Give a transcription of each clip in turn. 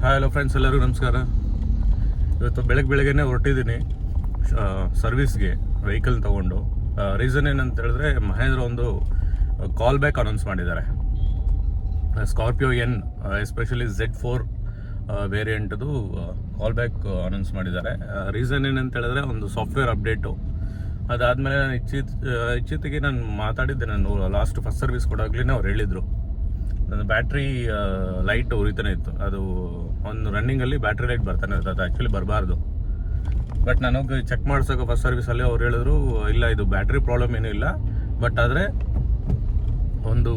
Hello friends, ಎಲ್ಲರಿಗೂ ನಮಸ್ಕಾರ. ಇವತ್ತು ಬೆಳಗ್ಗೆನೇ ಹೊರಟಿದ್ದೀನಿ ಸರ್ವಿಸ್ಗೆ ವೆಹಿಕಲ್ ತೊಗೊಂಡು. ರೀಸನ್ ಏನಂತ ಹೇಳಿದ್ರೆ, ಮಹೇಂದ್ರ ಒಂದು ಕಾಲ್ ಬ್ಯಾಕ್ ಅನೌನ್ಸ್ ಮಾಡಿದ್ದಾರೆ. ಸ್ಕಾರ್ಪಿಯೋ ಎನ್ ಎಸ್ಪೆಷಲಿ Z4 ವೇರಿಯಂಟ್ದು ಕಾಲ್ ಬ್ಯಾಕ್ ಅನೌನ್ಸ್ ಮಾಡಿದ್ದಾರೆ. ರೀಸನ್ ಏನಂತ ಹೇಳಿದ್ರೆ, ಒಂದು ಸಾಫ್ಟ್ವೇರ್ ಅಪ್ಡೇಟು. ಅದಾದಮೇಲೆ ನಾನು ಇಚ್ಛಿತಿಗೆ ನಾನು ಮಾತಾಡಿದ್ದೆ. ನಾನು ಲಾಸ್ಟ್ ಫಸ್ಟ್ ಸರ್ವಿಸ್ ಕೊಡೋಗ್ಲೇ ಅವ್ರು ಹೇಳಿದರು, ನನ್ನ ಬ್ಯಾಟ್ರಿ ಲೈಟ್ ಉರಿತಾನೆ ಇತ್ತು. ಅದು ಒಂದು ರನ್ನಿಂಗಲ್ಲಿ ಬ್ಯಾಟ್ರಿ ಲೈಟ್ ಬರ್ತಾನೆ ಇರುತ್ತೆ, ಅದು ಆ್ಯಕ್ಚುಲಿ ಬರಬಾರ್ದು. ಬಟ್ ನಾನು ಚೆಕ್ ಮಾಡಿಸೋಕೆ ಫಸ್ಟ್ ಸರ್ವಿಸಲ್ಲಿ ಅವ್ರು ಹೇಳಿದ್ರು, ಇಲ್ಲ ಇದು ಬ್ಯಾಟ್ರಿ ಪ್ರಾಬ್ಲಮ್ ಏನೂ ಇಲ್ಲ, ಬಟ್ ಆದರೆ ಒಂದು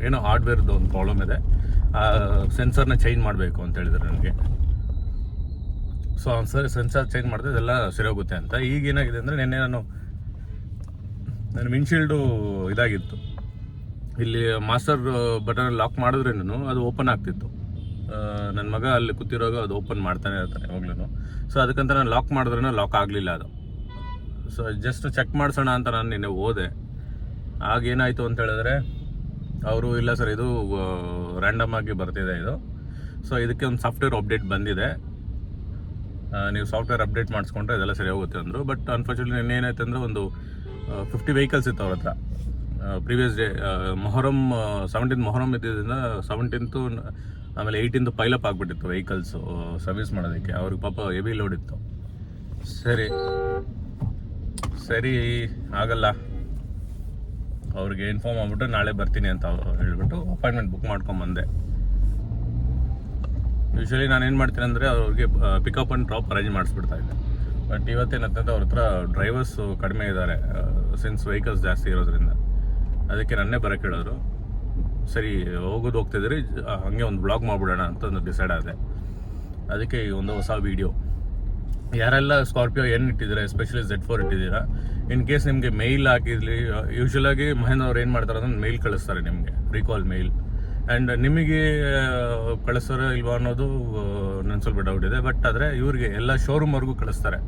ಏನೋ ಹಾರ್ಡ್ವೇರ್ದು ಒಂದು ಪ್ರಾಬ್ಲಮ್ ಇದೆ, ಸೆನ್ಸರ್ನ ಚೇಂಜ್ ಮಾಡಬೇಕು ಅಂತ ಹೇಳಿದ್ರು ನನಗೆ. ಸೊ ಸರಿ, ಸೆನ್ಸರ್ ಚೇಂಜ್ ಮಾಡಿದ್ರೆ ಇದೆಲ್ಲ ಸರಿ ಹೋಗುತ್ತೆ ಅಂತ. ಈಗ ಏನಾಗಿದೆ ಅಂದರೆ, ನಿನ್ನೆ ನನ್ನ ವಿಂಡ್ಶೀಲ್ಡು ಇದಾಗಿತ್ತು. ಇಲ್ಲಿ ಮಾಸ್ಟರ್ ಬಟನ್ ಲಾಕ್ ಮಾಡಿದ್ರೇನು ಅದು ಓಪನ್ ಆಗ್ತಿತ್ತು. ನನ್ನ ಮಗ ಅಲ್ಲಿ ಕೂತಿರೋವಾಗ ಅದು ಓಪನ್ ಮಾಡ್ತಾನೆ ಇರ್ತಾನೆ ಯಾವಾಗ್ಲೂ. ಸೊ ಅದಕ್ಕಂತ ನಾನು ಲಾಕ್ ಮಾಡಿದ್ರೂ ಲಾಕ್ ಆಗಲಿಲ್ಲ ಅದು. ಸೊ ಜಸ್ಟ್ ಚೆಕ್ ಮಾಡಿಸೋಣ ಅಂತ ನಾನು ನಿನ್ನೆ ಹೋದೆ. ಆಗೇನಾಯಿತು ಅಂತ ಹೇಳಿದ್ರೆ, ಅವರು ಇಲ್ಲ ಸರ್, ಇದು ರ್ಯಾಂಡಮ್ ಆಗಿ ಬರ್ತಿದೆ ಇದು. ಸೊ ಇದಕ್ಕೆ ಒಂದು ಸಾಫ್ಟ್ವೇರ್ ಅಪ್ಡೇಟ್ ಬಂದಿದೆ, ನೀವು ಸಾಫ್ಟ್ವೇರ್ ಅಪ್ಡೇಟ್ ಮಾಡಿಸ್ಕೊಂಡ್ರೆ ಇದೆಲ್ಲ ಸರಿ ಹೋಗುತ್ತೆ ಅಂದರು. ಬಟ್ ಅನ್ಫಾರ್ಚುನೇಟ್ಲಿ ನಿನ್ನೆ ಏನಾಯ್ತು ಅಂದರೆ, ಒಂದು 50 ವೆಹಿಕಲ್ಸ್ ಇತ್ತು ಅವ್ರ ಹತ್ರ. Previous day Muharram 17th Muharram ಇದ್ದಿದ್ದರಿಂದ 17th ಆಮೇಲೆ 18th ಪೈಲಪ್ ಆಗಿಬಿಟ್ಟಿತ್ತು ವೆಹಿಕಲ್ಸು ಸರ್ವಿಸ್ ಮಾಡೋದಕ್ಕೆ. ಅವ್ರಿಗೆ ಪಾಪ ಹೆವಿ ಲೋಡ್ ಇತ್ತು. ಸರಿ ಆಗಲ್ಲ, ಅವ್ರಿಗೆ ಇನ್ಫಾರ್ಮ್ ಆಗ್ಬಿಟ್ಟು ನಾಳೆ ಬರ್ತೀನಿ ಅಂತ ಹೇಳ್ಬಿಟ್ಟು ಅಪಾಯಿಂಟ್ಮೆಂಟ್ ಬುಕ್ ಮಾಡ್ಕೊಂಬಂದೆ. ಯೂಶ್ವಲಿ ನಾನು ಏನು ಮಾಡ್ತೀನಿ ಅಂದರೆ, ಅವ್ರಿಗೆ ಪಿಕಪ್ ಆ್ಯಂಡ್ ಡ್ರಾಪ್ ಅರೇಂಜ್ ಮಾಡಿಸ್ಬಿಡ್ತಾ ಇದ್ದೆ. ಬಟ್ ಇವತ್ತೇನಂತಂದ್ರೆ, ಅವ್ರ ಹತ್ರ ಡ್ರೈವರ್ಸು ಕಡಿಮೆ ಇದ್ದಾರೆ ಸಿನ್ಸ್ ವೆಹಿಕಲ್ಸ್ ಜಾಸ್ತಿ ಇರೋದ್ರಿಂದ. ಅದಕ್ಕೆ ನನ್ನೇ ಬರೋಕ್ಕೆ ಹೇಳಿದ್ರು. ಸರಿ, ಹೋಗ್ತಿದ್ದೀರಿ, ಹಾಗೆ ಒಂದು ಬ್ಲಾಗ್ ಮಾಡಿಬಿಡೋಣ ಅಂತ ಒಂದು ಡಿಸೈಡ್ ಆದೆ. ಅದಕ್ಕೆ ಈ ಒಂದು ಹೊಸ ವೀಡಿಯೋ. ಯಾರೆಲ್ಲ ಸ್ಕಾರ್ಪಿಯೋ ಏನು ಇಟ್ಟಿದ್ದೀರಾ, ಎಸ್ಪೆಷಲಿ Z4 ಇಟ್ಟಿದ್ದೀರಾ, ಇನ್ ಕೇಸ್ ನಿಮಗೆ ಮೇಲ್ ಹಾಕಿದ್ಲಿ, ಯೂಶ್ವಲಾಗಿ ಮಹೇಂದ್ರ ಅವ್ರು ಏನು ಮಾಡ್ತಾರೆ ಅಂದ್ರೆ ಮೇಲ್ ಕಳಿಸ್ತಾರೆ ನಿಮಗೆ, ರೀಕಾಲ್ ಮೇಲ್. ಆ್ಯಂಡ್ ನಿಮಗೆ ಕಳಿಸ್ತಾರೋ ಇಲ್ವಾ ಅನ್ನೋದು ನನ್ನ ಸ್ವಲ್ಪ ಡೌಟ್ ಇದೆ. ಬಟ್ ಆದರೆ ಇವ್ರಿಗೆ ಎಲ್ಲ ಶೋರೂಮ್ವರೆಗೂ ಕಳಿಸ್ತಾರೆ.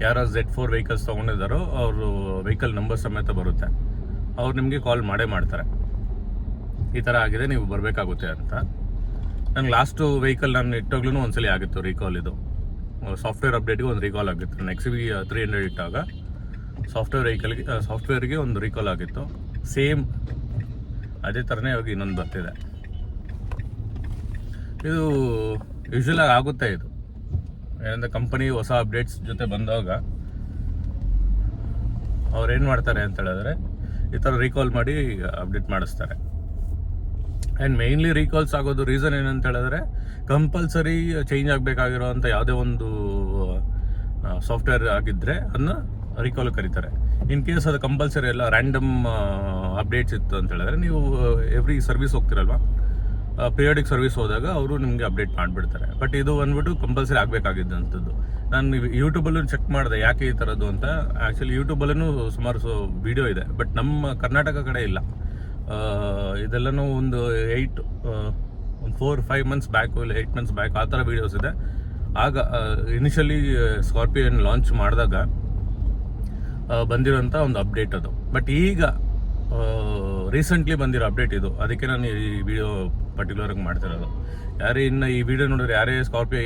ಯಾರು Z4 ವೆಹಿಕಲ್ಸ್ ತೊಗೊಂಡಿದ್ದಾರೋ ಅವರು ವೆಹಿಕಲ್ ನಂಬರ್ ಸಮೇತ ಬರುತ್ತೆ. ಅವ್ರು ನಿಮಗೆ ಕಾಲ್ ಮಾಡ್ತಾರೆ, ಈ ಥರ ಆಗಿದೆ, ನೀವು ಬರಬೇಕಾಗುತ್ತೆ ಅಂತ. ನನಗೆ ಲಾಸ್ಟು ವೆಹಿಕಲ್ ನಾನು ಇಟ್ಟಾಗ್ಲೂ ಒಂದ್ಸಲಿ ಆಗಿತ್ತು ರೀಕಾಲ್. ಇದು ಸಾಫ್ಟ್ವೇರ್ ಅಪ್ಡೇಟ್ಗೆ ಒಂದು ರೀಕಾಲ್ ಆಗಿತ್ತು. ನಾನು XUV300 ಇಟ್ಟಾಗ ಸಾಫ್ಟ್ವೇರ್ಗೆ ಒಂದು ರೀಕಾಲ್ ಆಗಿತ್ತು. ಸೇಮ್ ಅದೇ ಥರನೇ ಇವಾಗ ಇನ್ನೊಂದು ಬರ್ತಿದೆ. ಇದು ಯೂಶ್ವಲಾಗಿ ಆಗುತ್ತೆ. ಇದು ಏನಂದರೆ, ಕಂಪನಿ ಹೊಸ ಅಪ್ಡೇಟ್ಸ್ ಜೊತೆ ಬಂದಾಗ ಅವ್ರೇನು ಮಾಡ್ತಾರೆ ಅಂತ ಹೇಳಿದ್ರೆ, ಈ ಥರ ರೀಕಾಲ್ ಮಾಡಿ ಅಪ್ಡೇಟ್ ಮಾಡಿಸ್ತಾರೆ. ಆ್ಯಂಡ್ ಮೇಯ್ನ್ಲಿ ರೀಕಾಲ್ಸ್ ಆಗೋದು ರೀಸನ್ ಏನಂತ ಹೇಳಿದ್ರೆ, ಕಂಪಲ್ಸರಿ ಚೇಂಜ್ ಆಗಬೇಕಾಗಿರೋವಂಥ ಯಾವುದೇ ಒಂದು ಸಾಫ್ಟ್ವೇರ್ ಆಗಿದ್ದರೆ ಅದನ್ನ ರೀಕಾಲ್ ಕರೀತಾರೆ. ಇನ್ ಕೇಸ್ ಅದು ಕಂಪಲ್ಸರಿ ಎಲ್ಲ ರ್ಯಾಂಡಮ್ ಅಪ್ಡೇಟ್ಸ್ ಇತ್ತು ಅಂತ ಹೇಳಿದ್ರೆ, ನೀವು ಎವ್ರಿ ಸರ್ವಿಸ್ ಹೋಗ್ತಿರಲ್ವ, ಪೀರಿಯಾಡಿಕ್ ಸರ್ವಿಸ್ ಹೋದಾಗ ಅವರು ನಿಮಗೆ ಅಪ್ಡೇಟ್ ಮಾಡಿಬಿಡ್ತಾರೆ. ಬಟ್ ಇದು ಬಂದ್ಬಿಟ್ಟು ಕಂಪಲ್ಸರಿ ಆಗಬೇಕಾಗಿದ್ದಂಥದ್ದು. ನಾನು ಯೂಟ್ಯೂಬಲ್ಲೂ ಚೆಕ್ ಮಾಡಿದೆ ಯಾಕೆ ಈ ಥರದ್ದು ಅಂತ. ಆ್ಯಕ್ಚುಲಿ ಯೂಟ್ಯೂಬಲ್ಲೂ ಸುಮಾರು ವಿಡಿಯೋ ಇದೆ, ಬಟ್ ನಮ್ಮ ಕರ್ನಾಟಕ ಕಡೆ ಇಲ್ಲ. ಇದೆಲ್ಲನೂ ಒಂದು 4-5 ಮಂತ್ಸ್ ಬ್ಯಾಕು, ಇಲ್ಲ 8 ಮಂತ್ಸ್ ಬ್ಯಾಕ್ ಆ ಥರ ವೀಡಿಯೋಸ್ ಇದೆ. ಆಗ ಇನಿಷಿಯಲಿ ಸ್ಕಾರ್ಪಿಯೋ ಲಾಂಚ್ ಮಾಡಿದಾಗ ಬಂದಿರೋಂಥ ಒಂದು ಅಪ್ಡೇಟ್ ಅದು. ಬಟ್ ಈಗ ರೀಸೆಂಟ್ಲಿ ಬಂದಿರೋ ಅಪ್ಡೇಟ್ ಇದು. ಅದಕ್ಕೆ ನಾನು ಈ ವಿಡಿಯೋ ಪರ್ಟಿಕ್ಯುಲರಾಗಿ ಮಾಡ್ತಿರೋದು. ಯಾರೇ ಇನ್ನು ಈ ವಿಡಿಯೋ ನೋಡಿದ್ರೆ, ಯಾರೇ ಸ್ಕಾರ್ಪಿಯೋ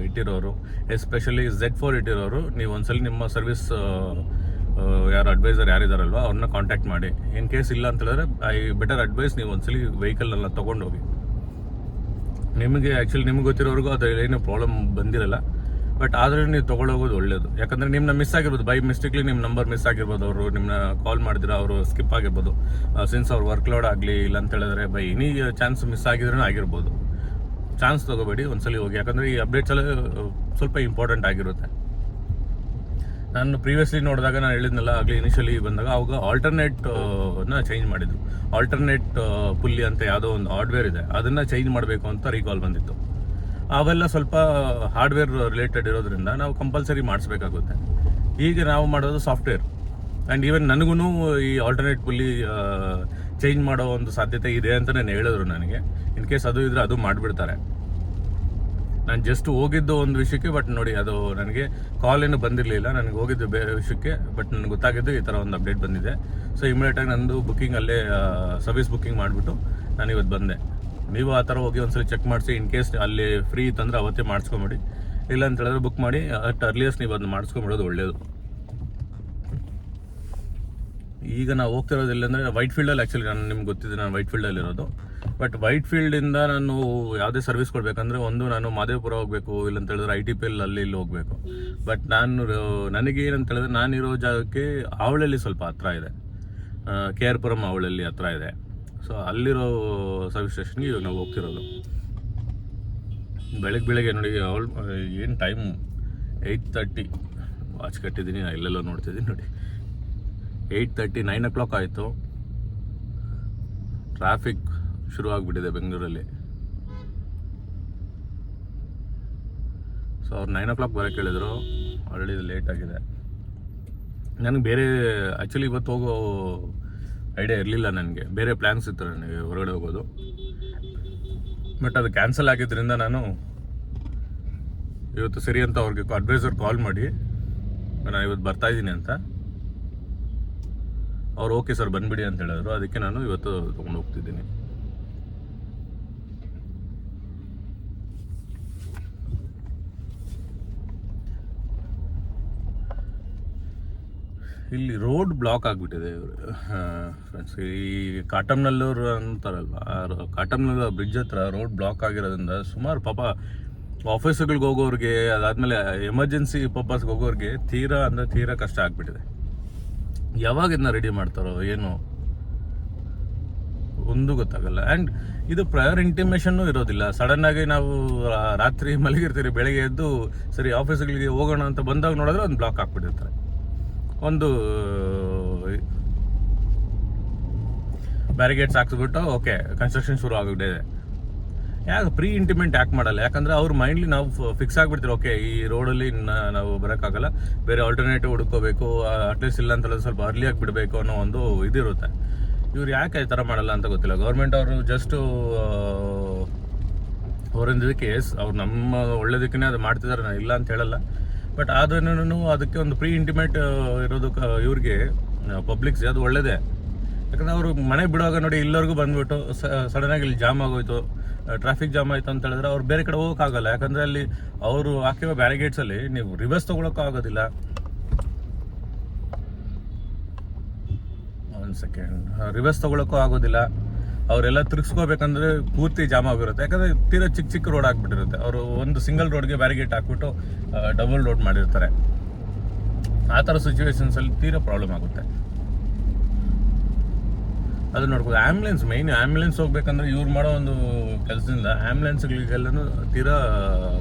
ಇಟ್ಟಿರೋರು, ಎಸ್ಪೆಷಲಿ Z4 ಇಟ್ಟಿರೋರು, ನೀವು ಒಂದ್ಸಲಿ ನಿಮ್ಮ ಸರ್ವಿಸ್ ಯಾರು ಅಡ್ವೈಸರ್ ಯಾರಿದಾರಲ್ವ ಅವ್ರನ್ನ ಕಾಂಟ್ಯಾಕ್ಟ್ ಮಾಡಿ. ಇನ್ ಕೇಸ್ ಇಲ್ಲ ಅಂತ ಹೇಳಿದ್ರೆ, ಐ ಬೆಟರ್ ಅಡ್ವೈಸ್ ನೀವು ಒಂದ್ಸಲಿ ವೆಹಿಕಲ್ನೆಲ್ಲ ತೊಗೊಂಡೋಗಿ. ನಿಮಗೆ ಗೊತ್ತಿರೋರ್ಗೂ ಅದು ಏನೂ ಪ್ರಾಬ್ಲಮ್ ಬಂದಿರಲ್ಲ. ಬಟ್ ಆದರೆ ನೀವು ತೊಗೊಳೋಗೋದು ಒಳ್ಳೇದು. ಯಾಕಂದರೆ ನಿಮ್ಮನ್ನ ಮಿಸ್ ಆಗಿರ್ಬೋದು, ಬೈ ಮಿಸ್ಟೇಕ್ಲಿ ನಿಮ್ಮ ನಂಬರ್ ಮಿಸ್ ಆಗಿರ್ಬೋದು, ಅವರು ನಿಮ್ಮನ್ನ ಕಾಲ್ ಮಾಡಿದ್ರೆ ಅವರು ಸ್ಕಿಪ್ ಆಗಿರ್ಬೋದು, ಸಿನ್ಸ್ ಅವ್ರ ವರ್ಕ್ಲೋಡ್ ಆಗಲಿ, ಇಲ್ಲ ಅಂತ ಹೇಳಿದ್ರೆ ಬೈ ಎನಿ ಚಾನ್ಸ್ ಮಿಸ್ ಆಗಿದ್ರೂ ಆಗಿರ್ಬೋದು. ಚಾನ್ಸ್ ತೊಗೋಬೇಡಿ, ಒಂದ್ಸಲಿ ಹೋಗಿ. ಯಾಕಂದರೆ ಈ ಅಪ್ಡೇಟ್ಸ್ ಎಲ್ಲ ಸ್ವಲ್ಪ ಇಂಪಾರ್ಟೆಂಟ್ ಆಗಿರುತ್ತೆ. ನಾನು ಪ್ರೀವಿಯಸ್ಲಿ ನೋಡಿದಾಗ ನಾನು ಹೇಳಿದ್ನಲ್ಲ, ಆಗಲಿ ಇನಿಷಿಯಲಿ ಬಂದಾಗ ಅವಾಗ ಆಲ್ಟರ್ನೇಟ್ನ ಚೇಂಜ್ ಮಾಡಿದ್ರು. ಆಲ್ಟರ್ನೇಟ್ ಪುಲ್ಲಿ ಅಂತ ಯಾವುದೋ ಒಂದು ಹಾರ್ಡ್ವೇರ್ ಇದೆ, ಅದನ್ನು ಚೇಂಜ್ ಮಾಡಬೇಕು ಅಂತ ರೀಕಾಲ್ ಬಂದಿತ್ತು. ಅವೆಲ್ಲ ಸ್ವಲ್ಪ ಹಾರ್ಡ್ವೇರ್ ರಿಲೇಟೆಡ್ ಇರೋದ್ರಿಂದ ನಾವು ಕಂಪಲ್ಸರಿ ಮಾಡಿಸ್ಬೇಕಾಗುತ್ತೆ. ಈಗ ನಾವು ಮಾಡೋದು ಸಾಫ್ಟ್ವೇರ್. ಆ್ಯಂಡ್ ಈವನ್ ನನಗೂ ಈ ಆಲ್ಟರ್ನೇಟ್ ಪುಲ್ಲಿ ಚೇಂಜ್ ಮಾಡೋ ಒಂದು ಸಾಧ್ಯತೆ ಇದೆ ಅಂತ ನಾನು ಹೇಳಿದ್ರು ನನಗೆ. ಇನ್ ಕೇಸ್ ಅದು ಇದ್ರೆ ಅದು ಮಾಡಿಬಿಡ್ತಾರೆ. ನಾನು ಜಸ್ಟ್ ಹೋಗಿದ್ದು ಒಂದು ವಿಷಯಕ್ಕೆ, ಬಟ್ ನೋಡಿ ಅದು ನನಗೆ ಕಾಲ್ ಏನು ಬಂದಿರಲಿಲ್ಲ, ನನಗೆ ಹೋಗಿದ್ದು ಬೇರೆ ವಿಷಯಕ್ಕೆ. ಬಟ್ ನನಗೆ ಗೊತ್ತಾಗಿದ್ದು ಈ ಥರ ಒಂದು ಅಪ್ಡೇಟ್ ಬಂದಿದೆ. ಸೊ ಇಮಿಡಿಯೇಟಾಗಿ ನಂದು ಬುಕ್ಕಿಂಗ್ ಅಲ್ಲೇ ಸರ್ವಿಸ್ ಬುಕ್ಕಿಂಗ್ ಮಾಡಿಬಿಟ್ಟು ನಾನು ಇವತ್ತು ಬಂದೆ. ನೀವು ಆ ಥರ ಹೋಗಿ ಒಂದ್ಸಲ ಚೆಕ್ ಮಾಡಿಸಿ. ಇನ್ ಕೇಸ್ ಅಲ್ಲಿ ಫ್ರೀ ಇತ್ತಂದರೆ ಅವತ್ತೇ ಮಾಡಿಸ್ಕೊಂಬಿಡಿ, ಇಲ್ಲ ಅಂತ ಹೇಳಿದ್ರೆ ಬುಕ್ ಮಾಡಿ ಅಟ್ ಅರ್ಲಿಯಸ್ಟ್ ನೀವು ಅದನ್ನ ಮಾಡಿಸ್ಕೊಂಬಿಡೋದು ಒಳ್ಳೆಯದು. ಈಗ ನಾವು ಹೋಗ್ತಿರೋದು ಇಲ್ಲಂದರೆ ವೈಟ್ ಫೀಲ್ಡಲ್ಲಿ. ಆ್ಯಕ್ಚುಲಿ ನಿಮ್ಗೆ ಗೊತ್ತಿದೆ ನಾನು ವೈಟ್ ಫೀಲ್ಡಲ್ಲಿ ಇರೋದು. ಬಟ್ ವೈಟ್ ಫೀಲ್ಡಿಂದ ನಾನು ಯಾವುದೇ ಸರ್ವಿಸ್ ಕೊಡಬೇಕಂದ್ರೆ ಒಂದು ನಾನು ಮಾದೇವಪುರ ಹೋಗಬೇಕು, ಇಲ್ಲಂತ ಹೇಳಿದ್ರೆ ITPL ಅಲ್ಲಿ ಇಲ್ಲಿ ಹೋಗಬೇಕು. ಬಟ್ ನನಗೆ ಏನಂತ ಹೇಳಿದ್ರೆ ನಾನಿರೋ ಜಾಗಕ್ಕೆ ಆವಳಲ್ಲಿ ಸ್ವಲ್ಪ ಹತ್ರ ಇದೆ, KR ಪುರಂ ಆವಳಲ್ಲಿ ಹತ್ರ ಇದೆ. ಸೊ ಅಲ್ಲಿರೋ ಸರ್ವಿಸ್ ಸ್ಟೇಷನ್ಗೆ ಇವಾಗ ನಾವು ಹೋಗ್ತಿರೋದು. ಬೆಳಗ್ಗೆ ನೋಡಿ ಏನು ಟೈಮ್ 8:30. ವಾಚ್ ಕಟ್ಟಿದ್ದೀನಿ, ನಾನು ಎಲ್ಲೆಲ್ಲೋ ನೋಡ್ತಿದ್ದೀನಿ ನೋಡಿ. 8:30, 9 o'clock ಆಯಿತು. ಟ್ರಾಫಿಕ್ ಶುರು ಆಗಿಬಿಟ್ಟಿದೆ ಬೆಂಗಳೂರಲ್ಲಿ. ಸೊ ಅವ್ರು 9 o'clock ಬರೋಕ್ಕೆ ಹೇಳಿದ್ರು, ಆಲ್ರೆಡಿ ಲೇಟ್ ಆಗಿದೆ. ನನಗೆ ಬೇರೆ ಆ್ಯಕ್ಚುಲಿ ಇವತ್ತು ಹೋಗೋ ಐಡಿಯಾ ಇರಲಿಲ್ಲ, ನನಗೆ ಬೇರೆ ಪ್ಲ್ಯಾನ್ಸ್ ಇತ್ತು ನನಗೆ ಹೊರಗಡೆ ಹೋಗೋದು. ಬಟ್ ಅದು ಕ್ಯಾನ್ಸಲ್ ಆಗಿದ್ದರಿಂದ ನಾನು ಇವತ್ತು ಸರಿ ಅಂತ ಅವ್ರಿಗೆ ಅಡ್ವೈಸರ್ ಕಾಲ್ ಮಾಡಿ ನಾನು ಇವತ್ತು ಬರ್ತಾಯಿದ್ದೀನಿ ಅಂತ. ಅವ್ರು ಓಕೆ ಸರ್ ಬಂದುಬಿಡಿ ಅಂತ ಹೇಳಿದ್ರು. ಅದಕ್ಕೆ ನಾನು ಇವತ್ತು ತೊಗೊಂಡು ಹೋಗ್ತಿದ್ದೀನಿ. ಇಲ್ಲಿ ರೋಡ್ ಬ್ಲಾಕ್ ಆಗಿಬಿಟ್ಟಿದೆ ಫ್ರೆಂಡ್ಸ್. ಈ ಕಾಟಮ್ನಲ್ಲೂರು ಅಂತಾರಲ್ವ, ಕಾಟಮ್ನಲ್ಲೂರು ಬ್ರಿಡ್ಜ್ ಹತ್ರ ರೋಡ್ ಬ್ಲಾಕ್ ಆಗಿರೋದ್ರಿಂದ ಸುಮಾರು ಪಾಪ ಆಫೀಸುಗಳಿಗೆ ಹೋಗೋರಿಗೆ, ಅದಾದಮೇಲೆ ಎಮರ್ಜೆನ್ಸಿ ಪರ್ಪಸ್ಗೆ ಹೋಗೋರಿಗೆ ತೀರಾ ಕಷ್ಟ ಆಗಿಬಿಟ್ಟಿದೆ. ಯಾವಾಗ ಇದನ್ನ ರೆಡಿ ಮಾಡ್ತಾರೋ ಏನು ಒಂದು ಗೊತ್ತಾಗಲ್ಲ. ಆ್ಯಂಡ್ ಇದು ಪ್ರಯರ್ ಇಂಟಿಮೇಷನ್ನು ಇರೋದಿಲ್ಲ. ಸಡನ್ನಾಗಿ ನಾವು ರಾತ್ರಿ ಮಲಗಿರ್ತೀರಿ, ಬೆಳಗ್ಗೆ ಎದ್ದು ಸರಿ ಆಫೀಸ್ಗಳಿಗೆ ಹೋಗೋಣ ಅಂತ ಬಂದಾಗ ನೋಡಿದ್ರೆ ಒಂದು ಬ್ಲಾಕ್ ಹಾಕ್ಬಿಟ್ಟಿರ್ತಾರೆ. ಒಂದು ಬ್ಯಾರಿಗೇಡ್ಸ್ ಹಾಕ್ಸ್ಬಿಟ್ಟು ಓಕೆ ಕನ್ಸ್ಟ್ರಕ್ಷನ್ ಶುರು ಆಗಿಬಿಟ್ಟಿದೆ. ಯಾಕೆ ಪ್ರೀ ಇಂಟಿಮೆಂಟ್ ಯಾಕೆ ಮಾಡಲ್ಲ? ಯಾಕಂದರೆ ಅವ್ರ ಮೈಂಡ್ಲಿ ನಾವು ಫಿಕ್ಸ್ ಆಗಿಬಿಡ್ತೀವಿ, ಓಕೆ ಈ ರೋಡಲ್ಲಿ ನಾವು ಬರೋಕ್ಕಾಗಲ್ಲ, ಬೇರೆ ಆಲ್ಟರ್ನೇಟಿವ್ ಹುಡ್ಕೋಬೇಕು, ಅಟ್ಲೀಸ್ಟ್ ಇಲ್ಲ ಅಂತ ಸ್ವಲ್ಪ ಅರ್ಲಿಯಾಗಿ ಬಿಡಬೇಕು ಅನ್ನೋ ಒಂದು ಇದಿರುತ್ತೆ. ಇವ್ರು ಯಾಕೆ ಈ ಥರ ಮಾಡಲ್ಲ ಅಂತ ಗೊತ್ತಿಲ್ಲ. ಗೌರ್ಮೆಂಟ್ ಅವರು ಜಸ್ಟು ಅವರಿಂದಕ್ಕೆ ಅವ್ರು ನಮ್ಮ ಒಳ್ಳೇದಕ್ಕೇ ಅದು ಮಾಡ್ತಿದ್ದಾರೆ, ನಾನು ಇಲ್ಲ ಅಂತ ಹೇಳಲ್ಲ. ಬಟ್ ಆದ್ರೂ ಅದಕ್ಕೆ ಒಂದು ಪ್ರೀ ಇಂಟಿಮೇಟ್ ಇರೋದು ಇವ್ರಿಗೆ ಪಬ್ಲಿಕ್ಸ್ ಅದು ಒಳ್ಳೇದೇ. ಯಾಕಂದರೆ ಅವರು ಮನೆ ಬಿಡುವಾಗ ನೋಡಿ ಇಲ್ಲವರೆಗೂ ಬಂದುಬಿಟ್ಟು ಸಡನ್ನಾಗಿ ಇಲ್ಲಿ ಜಾಮ್ ಆಗೋಯ್ತು, ಟ್ರಾಫಿಕ್ ಜಾಮ್ ಆಯಿತು ಅಂತ ಹೇಳಿದ್ರೆ ಅವ್ರು ಬೇರೆ ಕಡೆ ಹೋಗೋಕ್ಕಾಗಲ್ಲ. ಯಾಕಂದರೆ ಅಲ್ಲಿ ಅವರು ಹಾಕಿರೋ ಬ್ಯಾರಿಗೇಡ್ಸಲ್ಲಿ ನೀವು ರಿವರ್ಸ್ ತೊಗೊಳಕ್ಕೂ ಆಗೋದಿಲ್ಲ. ಒಂದು ಸೆಕೆಂಡ್, ರಿವರ್ಸ್ ತೊಗೊಳಕ್ಕೂ ಆಗೋದಿಲ್ಲ. ಅವರೆಲ್ಲ ತಿರುಗಿಸ್ಕೋಬೇಕಂದ್ರೆ ಪೂರ್ತಿ ಜಾಮ್ ಆಗಿರುತ್ತೆ. ಯಾಕಂದರೆ ತೀರಾ ಚಿಕ್ಕ ರೋಡ್ ಆಗಿಬಿಟ್ಟಿರುತ್ತೆ. ಅವರು ಒಂದು ಸಿಂಗಲ್ ರೋಡ್ಗೆ ಬ್ಯಾರಿಗೇಟ್ ಹಾಕ್ಬಿಟ್ಟು ಡಬಲ್ ರೋಡ್ ಮಾಡಿರ್ತಾರೆ. ಆ ಥರ ಸಿಚುವೇಶನ್ಸಲ್ಲಿ ತೀರಾ ಪ್ರಾಬ್ಲಮ್ ಆಗುತ್ತೆ. ಅದು ನೋಡ್ಬೋದು. ಆ್ಯಂಬುಲೆನ್ಸ್ ಹೋಗ್ಬೇಕಂದ್ರೆ ಇವ್ರು ಮಾಡೋ ಒಂದು ಕೆಲಸದಿಂದ ಆ್ಯಂಬುಲೆನ್ಸ್ಗಳಿಗೆಲ್ಲೂ ತೀರಾ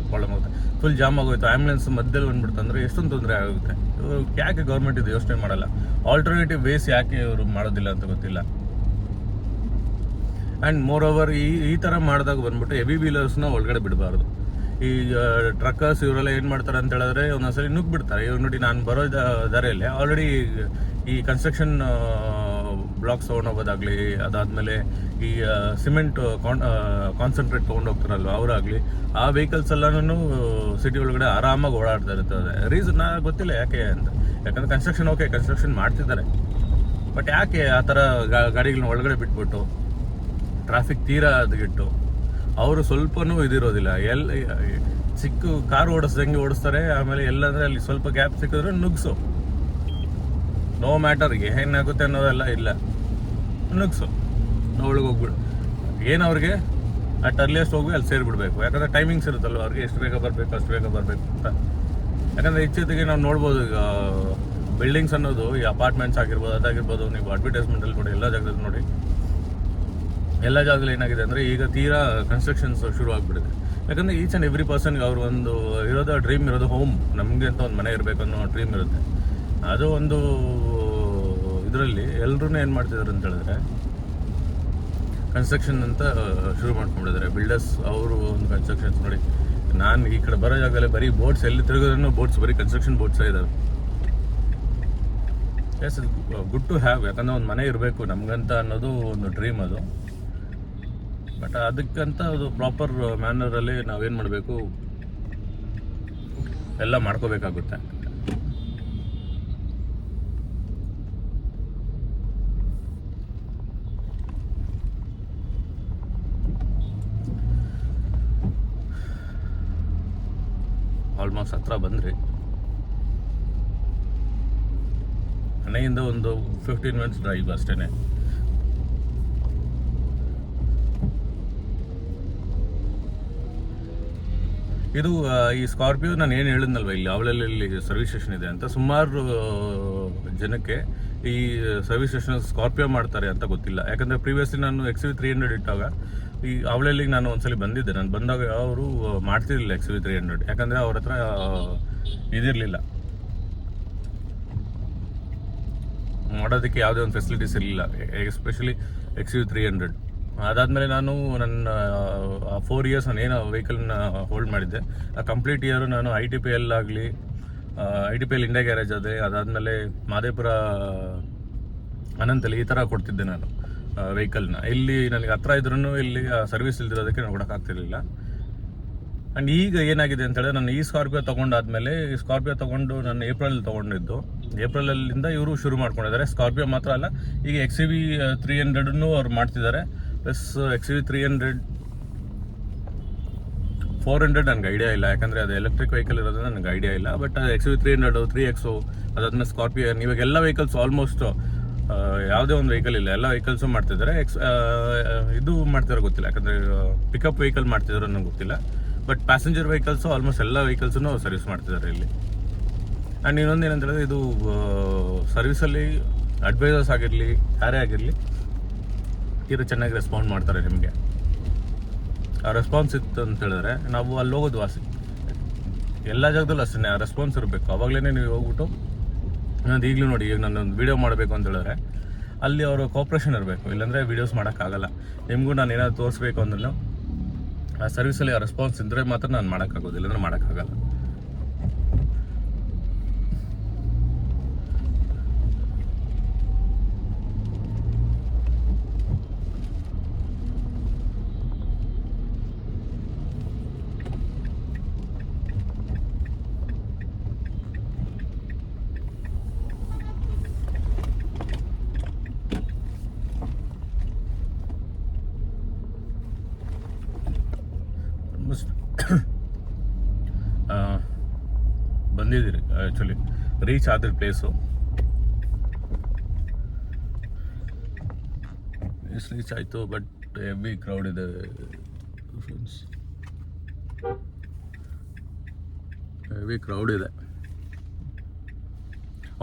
ಪ್ರಾಬ್ಲಮ್ ಆಗುತ್ತೆ. ಫುಲ್ ಜಾಮ್ ಆಗೋಯ್ತು, ಆ್ಯಂಬುಲೆನ್ಸ್ ಮಧ್ಯದಲ್ಲಿ ಬಂದ್ಬಿಡ್ತಂದ್ರೆ ಎಷ್ಟೊಂದು ತೊಂದರೆ ಆಗುತ್ತೆ. ಇವರು ಯಾಕೆ ಗೌರ್ಮೆಂಟ್ ಇದು ಯೋಚನೆ ಮಾಡಲ್ಲ? ಆಲ್ಟರ್ನೇಟಿವ್ ವೇಸ್ ಯಾಕೆ ಇವರು ಮಾಡೋದಿಲ್ಲ ಅಂತ ಗೊತ್ತಿಲ್ಲ. ಆ್ಯಂಡ್ ಮೋರ್ ಓವರ್ ಈ ಥರ ಮಾಡಿದಾಗ ಬಂದ್ಬಿಟ್ಟು ಹೆವಿ ವೀಲರ್ಸ್ನ ಒಳಗಡೆ ಬಿಡಬಾರ್ದು. ಈ ಟ್ರಕ್ಕರ್ಸ್ ಇವರೆಲ್ಲ ಏನು ಮಾಡ್ತಾರೆ ಅಂತ ಹೇಳಿದ್ರೆ ಒಂದೊಂದ್ಸಲಿ ನುಗ್ಗಿಬಿಡ್ತಾರೆ. ಇವಾಗ ನೋಡಿ, ನಾನು ಬರೋ ದಾರಿಯಲ್ಲಿ ಆಲ್ರೆಡಿ ಈ ಕನ್ಸ್ಟ್ರಕ್ಷನ್ ಬ್ಲಾಕ್ಸ್ ತೊಗೊಂಡೋಗೋದಾಗಲಿ, ಅದಾದಮೇಲೆ ಈ ಸಿಮೆಂಟ್ ಕಾನ್ಸಂಟ್ರೇಟ್ ತೊಗೊಂಡೋಗ್ತಾರಲ್ವ ಅವರಾಗಲಿ, ಆ ವೆಹಿಕಲ್ಸ್ ಎಲ್ಲನೂ ಸಿಟಿ ಒಳಗಡೆ ಆರಾಮಾಗಿ ಓಡಾಡ್ತಾ ಇರ್ತದೆ. ರೀಸನ್ ಗೊತ್ತಿಲ್ಲ ಯಾಕೆ ಅಂತ. ಯಾಕಂದರೆ ಕನ್ಸ್ಟ್ರಕ್ಷನ್ ಮಾಡ್ತಿದ್ದಾರೆ. ಬಟ್ ಯಾಕೆ ಆ ಥರ ಗಾಡಿಗಳನ್ನ ಒಳಗಡೆ ಬಿಟ್ಬಿಟ್ಟು ಟ್ರಾಫಿಕ್ ತೀರಾ ಅದಗಿಟ್ಟು ಅವರು ಸ್ವಲ್ಪನೂ ಇದಿರೋದಿಲ್ಲ. ಚಿಕ್ಕ ಕಾರ್ ಓಡಿಸ್ದಂಗೆ ಓಡಿಸ್ತಾರೆ. ಆಮೇಲೆ ಎಲ್ಲಂದರೆ ಅಲ್ಲಿ ಸ್ವಲ್ಪ ಗ್ಯಾಪ್ ಸಿಕ್ಕಿದ್ರೆ ನುಗ್ಸು, ನೋ ಮ್ಯಾಟರ್ ಏನಾಗುತ್ತೆ ಅನ್ನೋದೆಲ್ಲ ಇಲ್ಲ, ನುಗ್ಸು, ಒಳಗೆ ಹೋಗ್ಬಿಡು. ಏನು ಅವ್ರಿಗೆ ಅಟ್ ಅರ್ಲಿಯಸ್ಟ್ ಹೋಗಿ ಅಲ್ಲಿ ಸೇರಿಬಿಡ್ಬೇಕು. ಯಾಕಂದರೆ ಟೈಮಿಂಗ್ಸ್ ಇರುತ್ತಲ್ವ ಅವ್ರಿಗೆ, ಎಷ್ಟು ಬೇಗ ಬರಬೇಕು ಅಷ್ಟು ಬೇಗ ಬರಬೇಕು ಅಂತ. ಯಾಕಂದರೆ ಇತ್ತೀಚೆಗೆ ನಾವು ನೋಡ್ಬೋದು, ಈಗ ಬಿಲ್ಡಿಂಗ್ಸ್ ಅನ್ನೋದು ಈ ಅಪಾರ್ಟ್ಮೆಂಟ್ಸ್ ಆಗಿರ್ಬೋದು, ಅದಾಗಿರ್ಬೋದು, ನೀವು ಅಡ್ವರ್ಟೈಸ್ಮೆಂಟಲ್ಲಿ ನೋಡಿ, ಎಲ್ಲ ಜಾಗದಲ್ಲಿ ನೋಡಿ, ಎಲ್ಲ ಜಾಗದಲ್ಲಿ ಏನಾಗಿದೆ ಅಂದರೆ ಈಗ ತೀರಾ ಕನ್ಸ್ಟ್ರಕ್ಷನ್ಸ್ ಶುರು ಆಗಿಬಿಟ್ಟಿದೆ. ಯಾಕಂದರೆ ಈಚ್ ಆ್ಯಂಡ್ ಎವ್ರಿ ಪರ್ಸನ್ಗೆ ಅವ್ರ ಒಂದು ಡ್ರೀಮ್ ಇರೋದು ಹೋಮ್, ನಮಗೆ ಅಂತ ಒಂದು ಮನೆ ಇರಬೇಕು ಅನ್ನೋ ಡ್ರೀಮ್ ಇರುತ್ತೆ. ಅದು ಒಂದು ಇದರಲ್ಲಿ ಎಲ್ಲರೂ ಏನು ಮಾಡ್ತಿದ್ದಾರೆ ಅಂತ ಹೇಳಿದ್ರೆ ಕನ್ಸ್ಟ್ರಕ್ಷನ್ ಅಂತ ಶುರು ಮಾಡ್ಕೊಂಡಿದ್ದಾರೆ ಬಿಲ್ಡರ್ಸ್. ಅವರು ಒಂದು ಕನ್ಸ್ಟ್ರಕ್ಷನ್ಸ್ ನೋಡಿ, ನಾನು ಈ ಕಡೆ ಬರೋ ಜಾಗದಲ್ಲಿ ಬರೀ ಬೋಟ್ಸ್, ಎಲ್ಲಿ ತಿರುಗೋದ್ರೂ ಬೋಟ್ಸ್, ಬರೀ ಕನ್ಸ್ಟ್ರಕ್ಷನ್ ಬೋಟ್ಸೇ ಇದ್ದಾವೆ. Yes, good to have. ಯಾಕಂದರೆ ಒಂದು ಮನೆ ಇರಬೇಕು ನಮಗಂತ ಅನ್ನೋದು ಒಂದು ಡ್ರೀಮ್ ಅದು. ಬಟ್ ಅದಕ್ಕಂತ ಅದು ಪ್ರಾಪರ್ ಮ್ಯಾನರಲ್ಲಿ ನಾವೇನು ಮಾಡಬೇಕು, ಎಲ್ಲ ಮಾಡ್ಕೋಬೇಕಾಗುತ್ತೆ. ಆಲ್ಮೋಸ್ಟ್ ಹತ್ರ ಬಂದ್ರಿ. ಮನೆಯಿಂದ ಒಂದು 15 ಮಿನಿಟ್ಸ್ ಡ್ರೈವ್ ಅಷ್ಟೇ. ಇದು ಈ ಸ್ಕಾರ್ಪಿಯೋ ನಾನು ಏನು ಹೇಳಿದ್ನಲ್ವ, ಇಲ್ಲಿ ಅವಳಲ್ಲಿ ಸರ್ವಿಸ್ ಸ್ಟೇಷನ್ ಇದೆ ಅಂತ. ಸುಮಾರು ಜನಕ್ಕೆ ಈ ಸರ್ವಿಸ್ ಸ್ಟೇಷನ್ ಸ್ಕಾರ್ಪಿಯೋ ಮಾಡ್ತಾರೆ ಅಂತ ಗೊತ್ತಿಲ್ಲ. ಯಾಕಂದರೆ ಪ್ರೀವಿಯಸ್ಲಿ ನಾನು XUV300 ಇಟ್ಟಾಗ ಈ ಅವಳಲ್ಲಿ ನಾನು ಒಂದ್ಸಲಿ ಬಂದಿದ್ದೆ. ನಾನು ಬಂದಾಗ ಅವರು ಮಾಡ್ತಿರ್ಲಿಲ್ಲ XUV300, ಯಾಕಂದರೆ ಅವ್ರ ಹತ್ರ ಇದಿರಲಿಲ್ಲ, ಮಾಡೋದಕ್ಕೆ ಯಾವುದೇ ಒಂದು ಫೆಸಿಲಿಟೀಸ್ ಇರಲಿಲ್ಲ, ಎಸ್ಪೆಷಲಿ XUV300. ಅದಾದಮೇಲೆ ನಾನು ನನ್ನ 4 ಇಯರ್ಸ್ ನಾನು ಏನು ವೆಹಿಕಲ್ನ ಹೋಲ್ಡ್ ಮಾಡಿದ್ದೆ, ಆ ಕಂಪ್ಲೀಟ್ ಇಯರು ನಾನು ITPL ಆಗಲಿ, ITPL ಇಂಡಿಯಾ ಗ್ಯಾರೇಜ್ ಅದೇ, ಅದಾದಮೇಲೆ ಮಾದೇಪುರ ಅನಂತಲ್ಲಿ ಈ ಥರ ಕೊಡ್ತಿದ್ದೆ ನಾನು ವೆಹಿಕಲ್ನ. ಇಲ್ಲಿ ನನಗೆ ಹತ್ರ ಇದ್ರೂ ಇಲ್ಲಿ ಸರ್ವಿಸ್ ಇಲ್ದಿರೋದಕ್ಕೆ ನಾನು ಕೊಡೋಕ್ಕಾಗ್ತಿರ್ಲಿಲ್ಲ. ಆ್ಯಂಡ್ ಈಗ ಏನಾಗಿದೆ ಅಂತೇಳಿದ್ರೆ, ನಾನು ಈ ಸ್ಕಾರ್ಪಿಯೋ ತೊಗೊಂಡಾದ್ಮೇಲೆ, ಈ ಸ್ಕಾರ್ಪಿಯೋ ತೊಗೊಂಡು ನಾನು ಏಪ್ರಿಲಲ್ಲಿ ತೊಗೊಂಡಿದ್ದು, ಏಪ್ರಿಲಲ್ಲಿಂದ ಇವರು ಶುರು ಮಾಡ್ಕೊಂಡಿದ್ದಾರೆ. ಸ್ಕಾರ್ಪಿಯೋ ಮಾತ್ರ ಅಲ್ಲ, ಈಗ XUV300 ಅವ್ರು ಮಾಡ್ತಿದ್ದಾರೆ. ಪ್ಲಸ್ XUV300 400 ನನಗೆ ಐಡಿಯಾ ಇಲ್ಲ, ಯಾಕಂದರೆ ಅದು ಎಲೆಕ್ಟ್ರಿಕ್ ವೆಹಿಕಲ್ ಇರೋದ್ರಿಂದ ನನಗೆ ಐಡಿಯಾ ಇಲ್ಲ. ಬಟ್ ಅದು XUV300 3XO ಅದಾದ್ಮೇಲೆ ಸ್ಕಾರ್ಪಿಯೋ, ಇವಾಗ ಎಲ್ಲ ವೆಹಿಕಲ್ಸ್ ಆಲ್ಮೋಸ್ಟ್ ಯಾವುದೇ ಒಂದು ವೆಹಿಕಲ್ ಇಲ್ಲ, ಎಲ್ಲ ವೆಹಿಕಲ್ಸು ಮಾಡ್ತಿದ್ದಾರೆ. ಇದು ಮಾಡ್ತಿರೋ ಗೊತ್ತಿಲ್ಲ, ಯಾಕಂದರೆ ಪಿಕಪ್ ವೆಹಿಕಲ್ ಮಾಡ್ತಿದ್ರು ನನಗೆ ಗೊತ್ತಿಲ್ಲ. ಬಟ್ ಪ್ಯಾಸೆಂಜರ್ ವೆಹಿಕಲ್ಸು ಆಲ್ಮೋಸ್ಟ್ ಎಲ್ಲ ವೆಹಿಕಲ್ಸನ್ನು ಸರ್ವಿಸ್ ಮಾಡ್ತಿದ್ದಾರೆ ಇಲ್ಲಿ. ಆ್ಯಂಡ್ ಇನ್ನೊಂದು ಏನಂತ ಹೇಳಿದ್ರೆ, ಇದು ಸರ್ವಿಸಲ್ಲಿ ಅಡ್ವೈಸರ್ಸ್ ಆಗಿರಲಿ, ಯಾರೇ ಆಗಿರಲಿ, ತೀರಾ ಚೆನ್ನಾಗಿ ರೆಸ್ಪಾಂಡ್ ಮಾಡ್ತಾರೆ ನಿಮಗೆ. ಆ ರೆಸ್ಪಾನ್ಸ್ ಇತ್ತು ಅಂತ ಹೇಳಿದ್ರೆ ನಾವು ಅಲ್ಲಿ ಹೋಗೋದು ವಾಸಿ. ಎಲ್ಲ ಜಾಗದಲ್ಲೂ ಅಷ್ಟೇ ಆ ರೆಸ್ಪಾನ್ಸ್ ಇರಬೇಕು. ಆವಾಗಲೇ ನೀವು ಹೋಗ್ಬಿಟ್ಟು, ನಾನು ಈಗಲೂ ನೋಡಿ, ಈಗ ನಾನೊಂದು ವೀಡಿಯೋ ಮಾಡಬೇಕು ಅಂತ ಹೇಳಿದ್ರೆ ಅಲ್ಲಿ ಅವರು ಕೋಪ್ರೇಷನ್ ಇರಬೇಕು, ಇಲ್ಲಾಂದರೆ ವೀಡಿಯೋಸ್ ಮಾಡೋಕ್ಕಾಗಲ್ಲ. ನಿಮಗೂ ನಾನು ಏನಾದ್ರು ತೋರಿಸ್ಬೇಕು ಅಂದ್ರೂ ಆ ಸರ್ವಿಸಲ್ಲಿ ಆ ರೆಸ್ಪಾನ್ಸ್ ಇದ್ದರೆ ಮಾತ್ರ ನಾನು ಮಾಡೋಕ್ಕಾಗೋದು, ಇಲ್ಲಾಂದ್ರೆ ಮಾಡೋಕ್ಕಾಗಲ್ಲ. ಬಂದಿದ್ದೀರಿ, ಆ್ಯಕ್ಚುಲಿ ರೀಚ್ ಆದ್ರೆ ಪ್ಲೇಸು ರೀಚ್ ಆಯಿತು. ಬಟ್ ಹೆವಿ ಕ್ರೌಡ್ ಇದೆ ಫ್ರೆಂಡ್ಸ್, ಹೆವಿ ಕ್ರೌಡ್ ಇದೆ.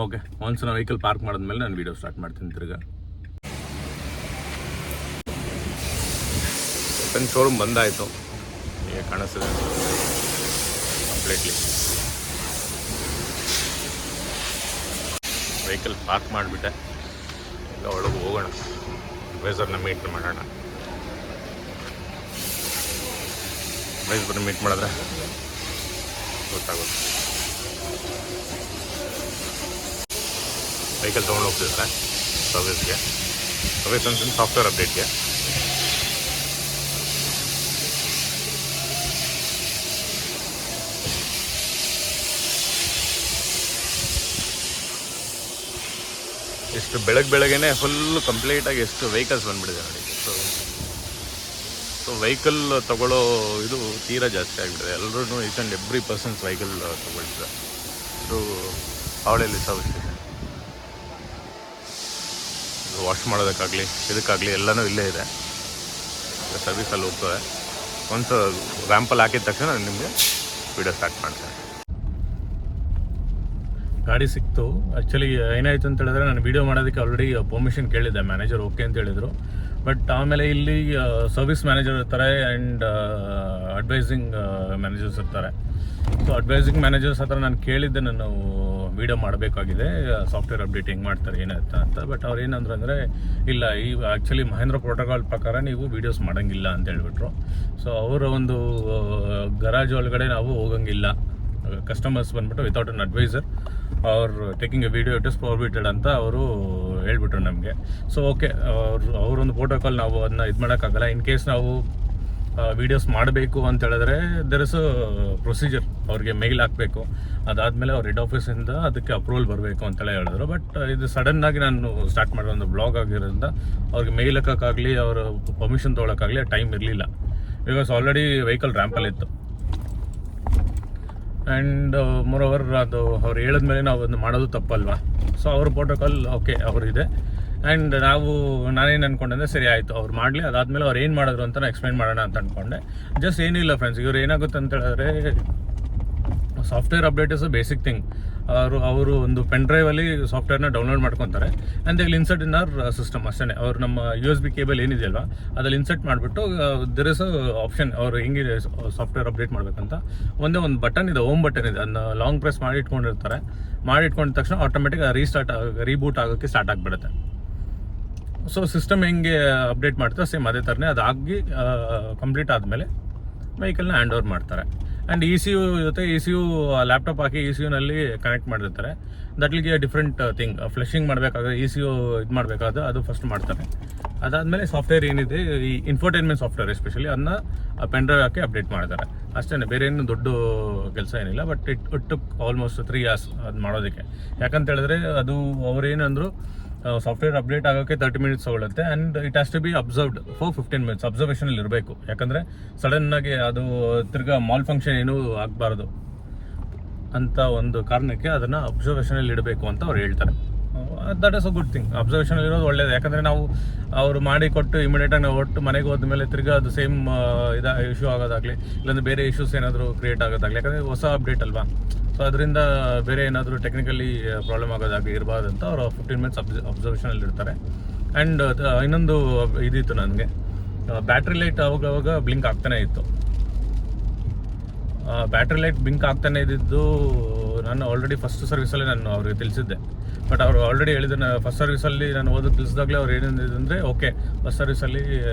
ಓಕೆ, ಒನ್ಸ್ ನಾನು ವೆಹಿಕಲ್ ಪಾರ್ಕ್ ಮಾಡಿದ್ಮೇಲೆ ನಾನು ವೀಡಿಯೋ ಸ್ಟಾರ್ಟ್ ಮಾಡ್ತೀನಿ ತಿರ್ಗಾ. ಫ್ರೆಂಡ್ಸ್, ಶೋರೂಮ್ ಬಂದಾಯಿತು, ಈಗ ಕಾಣಿಸ್ತಿದೆ ಕಂಪ್ಲೀಟ್ಲಿ. ವೆಹಿಕಲ್ ಪಾರ್ಕ್ ಮಾಡಿಬಿಟ್ಟೆ, ಈಗ ಒಳಗೆ ಹೋಗೋಣ, ಅಡ್ವೈಸರ್ನ ಮೀಟ್ ಮಾಡೋಣ. ಅಡ್ವೈಸರ್ನ ಮೀಟ್ ಮಾಡಿದ್ರೆ ಗೊತ್ತಾಗುತ್ತೆ. ವೆಹಿಕಲ್ ತೊಗೊಂಡು ಹೋಗ್ತಿದ್ರೆ ಸರ್ವಿಸ್ಗೆ, ಸರ್ವಿಸ್ ಅಂತ ಸಾಫ್ಟ್ವೇರ್ ಅಪ್ಡೇಟ್ಗೆ. ಎಷ್ಟು ಬೆಳಗ್ಗೆನೆ ಫುಲ್ಲು ಕಂಪ್ಲೀಟಾಗಿ ಎಷ್ಟು ವೆಹಿಕಲ್ಸ್ ಬಂದುಬಿಟ್ಟಿದೆ ನೋಡಿ. ಸೊ ವೆಹಿಕಲ್ ತೊಗೊಳ್ಳೋ ಇದು ತೀರಾ ಜಾಸ್ತಿ ಆಗಿಬಿಟ್ಟಿದೆ. ಎಲ್ಲರೂ each and every persons vehicle ತೊಗೊಳ್ತಿದ್ದಾರೆ. ಸೊ ಅವಳಲ್ಲಿ ಸರ್ವಿಸ್ ಸ್ಟೇಷನ್, ವಾಶ್ ಮಾಡೋದಕ್ಕಾಗಲಿ ಇದಕ್ಕಾಗಲಿ ಎಲ್ಲನೂ ಇಲ್ಲೇ ಇದೆ. ಸರ್ವಿಸಲ್ಲಿ ಹೋಗ್ತದೆ. ಒಂದು ರ್ಯಾಂಪಲ್ಲಿ ಹಾಕಿದ ತಕ್ಷಣ ನಾನು ನಿಮಗೆ ವೀಡಿಯೋ ಸ್ಟಾರ್ಟ್ ಮಾಡ್ತೇನೆ. ಗಾಡಿ ಸಿಕ್ತು. ಆ್ಯಕ್ಚುಲಿ ಏನಾಯಿತು ಅಂತ ಹೇಳಿದ್ರೆ, ನಾನು ವೀಡಿಯೋ ಮಾಡೋದಕ್ಕೆ ಆಲ್ರೆಡಿ ಪರ್ಮಿಷನ್ ಕೇಳಿದ್ದೆ, ಮ್ಯಾನೇಜರ್ ಓಕೆ ಅಂತ ಹೇಳಿದರು. ಬಟ್ ಆಮೇಲೆ ಇಲ್ಲಿ ಸರ್ವಿಸ್ ಮ್ಯಾನೇಜರ್ ಇರ್ತಾರೆ ಆ್ಯಂಡ್ ಅಡ್ವೈಸಿಂಗ್ ಮ್ಯಾನೇಜರ್ಸ್ ಇರ್ತಾರೆ. ಸೊ ಅಡ್ವೈಸಿಂಗ್ ಮ್ಯಾನೇಜರ್ಸ್ ಹತ್ರ ನಾನು ಕೇಳಿದ್ದೆ, ನಾನು ವೀಡಿಯೋ ಮಾಡಬೇಕಾಗಿದೆ, ಸಾಫ್ಟ್ವೇರ್ ಅಪ್ಡೇಟ್ ಹೆಂಗೆ ಮಾಡ್ತಾರೆ ಏನಾಯ್ತಾ ಅಂತ. ಬಟ್ ಅವ್ರು ಏನಂದ್ರೆ ಅಂದರೆ, ಇಲ್ಲ, ಈ ಆ್ಯಕ್ಚುಲಿ ಮಹೇಂದ್ರ ಪ್ರೋಟೋಕಾಲ್ ಪ್ರಕಾರ ನೀವು ವೀಡಿಯೋಸ್ ಮಾಡೋಂಗಿಲ್ಲ ಅಂತ ಹೇಳ್ಬಿಟ್ರು. ಸೊ ಅವರ ಒಂದು ಗರಾಜ್ ಒಳಗಡೆ ನಾವು ಹೋಗಂಗಿಲ್ಲ, ಕಸ್ಟಮರ್ಸ್ ಬಂದ್ಬಿಟ್ಟು ವಿತೌಟ್ ಅನ್ ಅಡ್ವೈಸರ್ ಅವ್ರು taking A video it is prohibited ಅಂತ ಅವರು ಹೇಳ್ಬಿಟ್ರು ನಮಗೆ. ಸೊ ಓಕೆ, ಅವರೊಂದು ಪ್ರೋಟೋಕಾಲ್ ನಾವು ಅದನ್ನ ಇದು ಮಾಡೋಕ್ಕಾಗಲ್ಲ. ಇನ್ ಕೇಸ್ ನಾವು ವೀಡಿಯೋಸ್ ಮಾಡಬೇಕು ಅಂತ ಹೇಳಿದ್ರೆ ದೆರ್ ಇಸ್ ಪ್ರೊಸೀಜರ್, ಅವ್ರಿಗೆ ಮೇಲ್ ಹಾಕಬೇಕು, ಅದಾದಮೇಲೆ ಅವ್ರ ಹೆಡ್ ಆಫೀಸಿಂದ ಅದಕ್ಕೆ ಅಪ್ರೂವಲ್ ಬರಬೇಕು ಅಂತೆಲ್ಲ ಹೇಳಿದ್ರು. ಬಟ್ ಇದು ಸಡನ್ನಾಗಿ ನಾನು ಸ್ಟಾರ್ಟ್ ಮಾಡೋ ಒಂದು ಬ್ಲಾಗ್ ಆಗಿರೋದ್ರಿಂದ ಅವ್ರಿಗೆ ಮೇಲ್ ಹಾಕೋಕ್ಕಾಗಲಿ, ಅವರ ಪರ್ಮಿಷನ್ ತೊಗೊಳಕ್ಕಾಗಲಿ ಟೈಮ್ ಇರಲಿಲ್ಲ. ಬಿಕಾಸ್ ಆಲ್ರೆಡಿ ವೆಹಿಕಲ್ ರ್ಯಾಂಪಲ್ಲಿತ್ತು. ಆ್ಯಂಡ್ ಮೋರೋವರ್ ಅದು ಅವ್ರು ಹೇಳಿದ್ಮೇಲೆ ನಾವು ಅದನ್ನು ಮಾಡೋದು ತಪ್ಪಲ್ವಾ. ಸೊ ಅವ್ರ ಪ್ರೋಟೋಕಾಲ್ ಓಕೆ ಅವ್ರಿದೆ. ಆ್ಯಂಡ್ ನಾನೇನು ಅಂದ್ಕೊಂಡೆ, ಸರಿ ಆಯಿತು ಅವ್ರು ಮಾಡಲಿ, ಅದಾದಮೇಲೆ ಅವ್ರು ಏನು ಮಾಡಿದ್ರು ಅಂತ ನಾನು ಎಕ್ಸ್ಪ್ಲೈನ್ ಮಾಡೋಣ ಅಂತ ಅಂದ್ಕೊಂಡೆ. ಜಸ್ಟ್ ಏನಿಲ್ಲ ಫ್ರೆಂಡ್ಸ್, ಇವ್ರು ಏನಾಗುತ್ತೆ ಅಂತ ಹೇಳಿದ್ರೆ software update is a basic thing. ಅವರು ಒಂದು ಪೆನ್ ಡ್ರೈವಲ್ಲಿ ಸಾಫ್ಟ್ವೇರ್ನ ಡೌನ್ಲೋಡ್ ಮಾಡ್ಕೊತಾರೆ and they will insert in our system ಅಷ್ಟೇ. ಅವ್ರು ನಮ್ಮ USB ಕೇಬಲ್ ಏನಿದೆಯಲ್ವಾ ಅದ್ರಲ್ಲಿ ಇನ್ಸರ್ಟ್ ಮಾಡಿಬಿಟ್ಟು ದರ್ ಇಸ್ ಅ ಆಪ್ಷನ್ ಅವ್ರು ಹೆಂಗಿದೆ ಸಾಫ್ಟ್ವೇರ್ ಅಪ್ಡೇಟ್ ಮಾಡಬೇಕಂತ. ಒಂದೇ ಒಂದು ಬಟನ್ ಇದೆ, ಹೋಮ್ ಬಟನ್ ಇದೆ, ಅದನ್ನ ಲಾಂಗ್ ಪ್ರೆಸ್ ಮಾಡಿ ಇಟ್ಕೊಂಡಿರ್ತಾರೆ. ಮಾಡಿಟ್ಕೊಂಡ ತಕ್ಷಣ ಆಟೋಮೆಟಿಕ್ ರೀಬೂಟ್ ಆಗೋಕ್ಕೆ ಸ್ಟಾರ್ಟ್ ಆಗಿಬಿಡುತ್ತೆ. ಸೊ ಸಿಸ್ಟಮ್ ಹೆಂಗೆ ಅಪ್ಡೇಟ್ ಮಾಡ್ತಾರೆ ಸೇಮ್ ಅದೇ ಥರನೇ ಅದಾಗಿ ಕಂಪ್ಲೀಟ್ ಆದಮೇಲೆ ವೆಹಿಕಲ್ನ ಹ್ಯಾಂಡ್ ಓವರ್ ಮಾಡ್ತಾರೆ. ಆ್ಯಂಡ್ ECU ಜೊತೆ ECU ಲ್ಯಾಪ್ಟಾಪ್ ಹಾಕಿ ECUನಲ್ಲಿ ಕನೆಕ್ಟ್ ಮಾಡಿರ್ತಾರೆ. ದಟ್ ವಿಲ್ ಗಿ ಅ ಡಿಫ್ರೆಂಟ್ ಥಿಂಗ್. ಫ್ಲೆಶಿಂಗ್ ಮಾಡಬೇಕಾದ್ರೆ ECU ಇದು ಮಾಡಬೇಕಾದ್ರೆ ಅದು ಫಸ್ಟ್ ಮಾಡ್ತಾರೆ. ಅದಾದಮೇಲೆ ಸಾಫ್ಟ್ವೇರ್ ಏನಿದೆ ಈ ಇನ್ಫೋಟೈನ್ಮೆಂಟ್ ಸಾಫ್ಟ್ವೇರ್ ಎಸ್ಪೆಷಲಿ ಅದನ್ನ ಪೆನ್ ಡ್ರೈವ್ ಹಾಕಿ ಅಪ್ಡೇಟ್ ಮಾಡ್ತಾರೆ ಅಷ್ಟೇ. ಬೇರೆ ಏನು ದೊಡ್ಡ ಕೆಲಸ ಏನಿಲ್ಲ. But it took almost 3 years ಅದು ಮಾಡೋದಕ್ಕೆ. ಯಾಕಂತ ಹೇಳಿದ್ರೆ ಅದು ಅವ್ರೇನಂದ್ರು ಸಾಫ್ಟ್ವೇರ್ ಅಪ್ಡೇಟ್ ಆಗೋಕ್ಕೆ 30 minutes ತಗೊಳುತ್ತೆ. And it has to be observed for 15 minutes. ಅಬ್ಸರ್ವೇಷನಲ್ಲಿ ಇರಬೇಕು. ಯಾಕಂದರೆ ಸಡನ್ನಾಗಿ ಅದು ತಿರ್ಗಾ ಮಾಲ್ ಫಂಕ್ಷನ್ ಏನೂ ಆಗಬಾರ್ದು ಅಂತ ಒಂದು ಕಾರಣಕ್ಕೆ ಅದನ್ನು ಅಬ್ಸರ್ವೇಷನಲ್ಲಿ ಇಡಬೇಕು ಅಂತ ಅವ್ರು ಹೇಳ್ತಾರೆ. That is a good thing. ಅಬ್ಸರ್ವೇಷನಲ್ಲಿ ಇರೋದು ಒಳ್ಳೇದು. ಯಾಕಂದರೆ ನಾವು ಅವರು ಮಾಡಿ ಕೊಟ್ಟು ಇಮಿಡಿಯೇಟಾಗಿ ನಾವು ಒಟ್ಟು ಮನೆಗೆ ಹೋದ್ಮೇಲೆ ತಿರ್ಗಾ ಅದು ಸೇಮ್ ಇಶ್ಯೂ ಆಗೋದಾಗಲಿ ಇಲ್ಲಾಂದರೆ ಬೇರೆ ಇಶ್ಯೂಸ್ ಏನಾದರೂ ಕ್ರಿಯೇಟ್ ಆಗೋದಾಗಲಿ, ಯಾಕಂದರೆ ಹೊಸ ಅಪ್ಡೇಟ್ ಅಲ್ವಾ. ಸೊ ಅದರಿಂದ ಬೇರೆ ಏನಾದರೂ ಟೆಕ್ನಿಕಲಿ ಪ್ರಾಬ್ಲಮ್ ಆಗೋದಾಗಿ ಇರಬಾರ್ದು ಅಂತ ಅವರು 15 minutes ಅಬ್ಸರ್ವೇಷನಲ್ಲಿ ಇರ್ತಾರೆ. ಆ್ಯಂಡ್ ಇನ್ನೊಂದು ಇದಿತ್ತು ನನಗೆ, ಬ್ಯಾಟ್ರಿ ಲೈಟ್ ಅವಾಗ ಬ್ಲಿಂಕ್ ಆಗ್ತಾನೆ ಇತ್ತು. ಬ್ಯಾಟ್ರಿ ಲೈಟ್ ಬ್ಲಿಂಕ್ ಆಗ್ತಾನೆ ಇದ್ದಿದ್ದು ನಾನು ಆಲ್ರೆಡಿ ಫಸ್ಟ್ ಸರ್ವಿಸಲ್ಲಿ ನಾನು ಅವ್ರಿಗೆ ತಿಳಿಸಿದ್ದೆ. ಬಟ್ ಅವರು ಆಲ್ರೆಡಿ ಹೇಳಿದ್ರು, ಫಸ್ಟ್ ಸರ್ವಿಸಲ್ಲಿ ನಾನು ಓದೋದು ತಿಳಿಸಿದಾಗಲೇ ಅವ್ರು ಏನಿದೆ ಅಂದರೆ ಓಕೆ ಫಸ್ಟ್ ಸರ್ವಿಸಲ್ಲಿ